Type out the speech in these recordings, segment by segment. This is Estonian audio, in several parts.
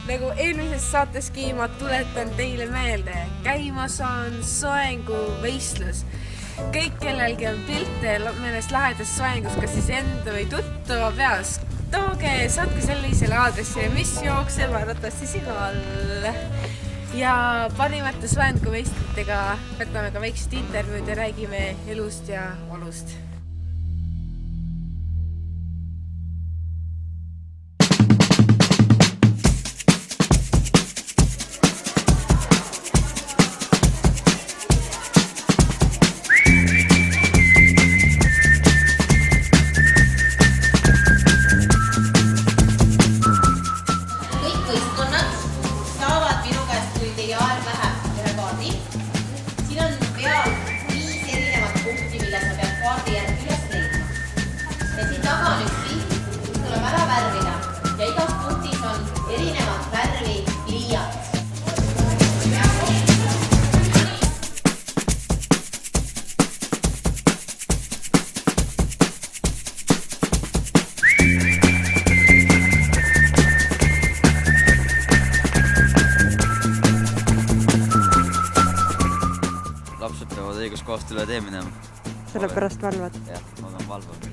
Nagu eelmises saateski ma tuletan teile meelde, käimas on soenguvõistlus. Kõik, kellelgi on pilte mõnest lahedast soengus, kas siis enda või tuttava peas, tooge, saatke sellisele aadressile, mis jookseb arvatavasti sinu all. Ja parimate soenguvõistlustega võtame ka väikest intervjuud ja räägime elust ja olust. Lapsed peavad õiguskohast üle tee minema. Sellepärast valvad? Jah, ma olen valvanud.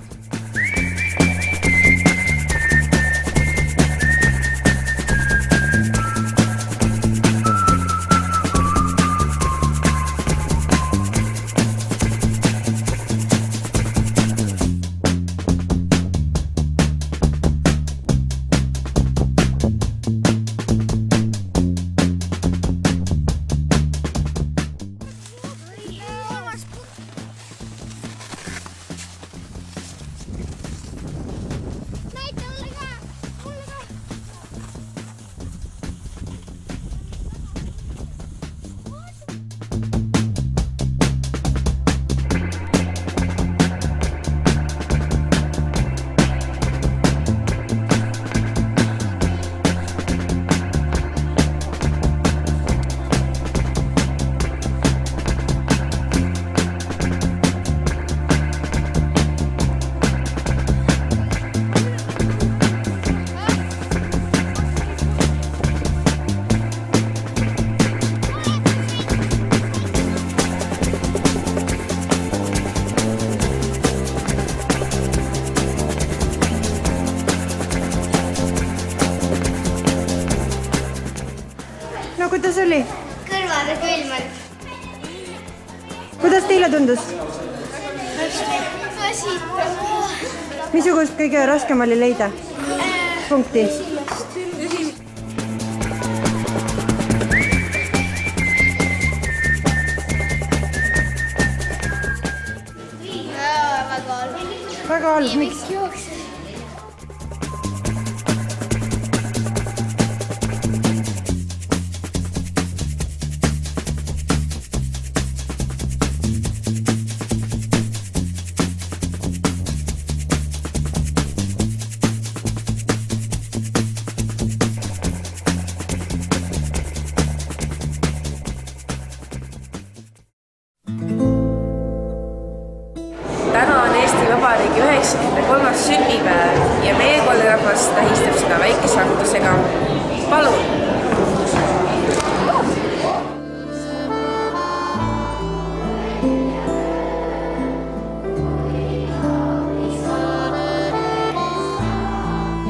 No kuidas oli? Kõrvale külmalt. Kuidas teile tundus? Missugust kõige raskem oli leida? Punkti. Väga halb, miks? Täna on Eesti Vabariigi 93. sünnipäev ja meie koolirahvas tähistab seda väikese aktusega. Palun!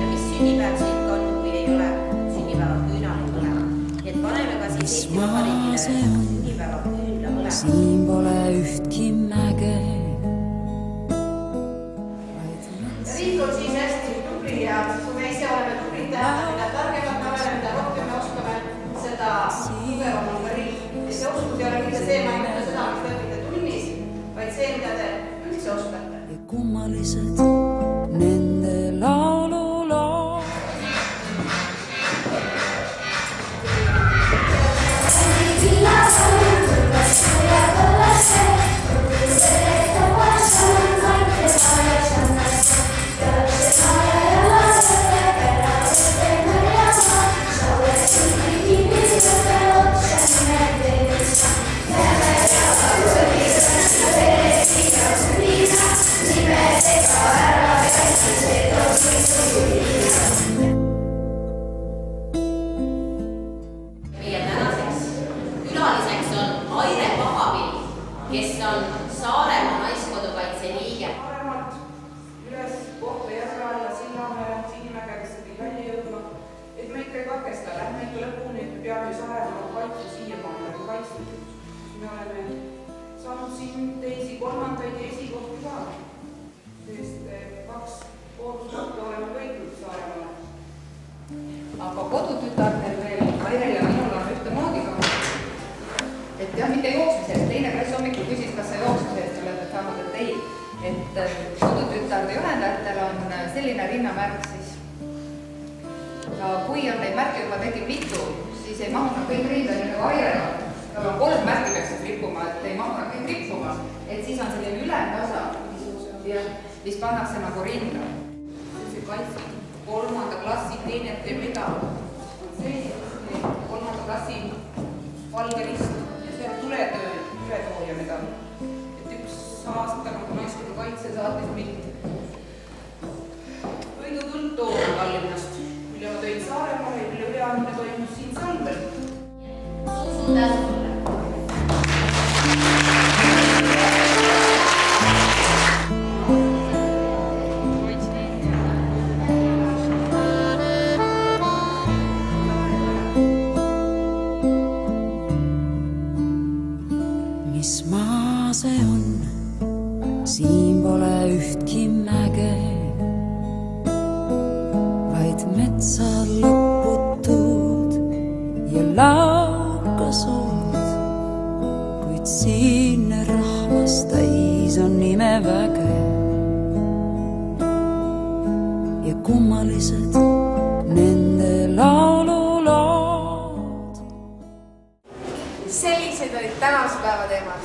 Ja mis sünnipäev see ikka on, kui ei ole sünnipäeval küünalid mõlema. Nii et paneme ka siis Eesti Vabariigile sünnipäeval küünla mõlema. Siin pole ühtki mäge. Riik on siis hästi tubli ja kui me ise oleme tublid tähendab, mida targemad me oleme, mida rohkem me oskame, seda tugevam on ka riik. Ja see oskus ei ole mitte see, ma ei mõtle seda, mis te õpite tunnis, vaid see, mida te üldse oskate. Ja kummalised nende laululoo. Nimedega katkesta, lähme ikka lõpuni, et me peame Saaremaa kaitse siiamaani nagu kaitstud. Me oleme saanud siin teisi kolmandaid ja esikohti ka. Sest 2 koorusmata oleme võitnud Saaremaale. Aga kodutütartel veel, Airel ja minul on ühtemoodi ka. Et jah, mitte jooksmisest. Teine klass hommikul küsis, kas sa jooksmisest oled saanud, et ei. Et kodutütarde juhendajatel on selline rinnamärk siis. Ja kui on neid märke juba tekib mitu, siis ei mahu nad kõik rindani nagu Airel. Tal on 3 märki peaksid rippuma, et ei mahu nad kõik rippuma. Et siis on selline ülemtasa, mis pannakse nagu rinda. See kaitse 3. klassi teenete medal on see 3. klassi valge rist ja see on tuletooja medal. Et üks aasta nagu naistega kaitse saatis mind võidutuld tooma Tallinnast, mille ma tõin Saaremaale ja mille üleandmine toimus siin Salvel. Suur tänu sulle. Mis maa see on, siin pole ühtki mäge, vaid metsad lõputud ja laukasod, kuid siinne rahvas täis on imeväge ja kummalised nende laululood. Sellised olid tänase päeva teemad.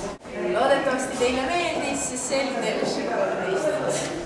Loodetavasti teile meeldis, sest see oli teile sügavalt teist.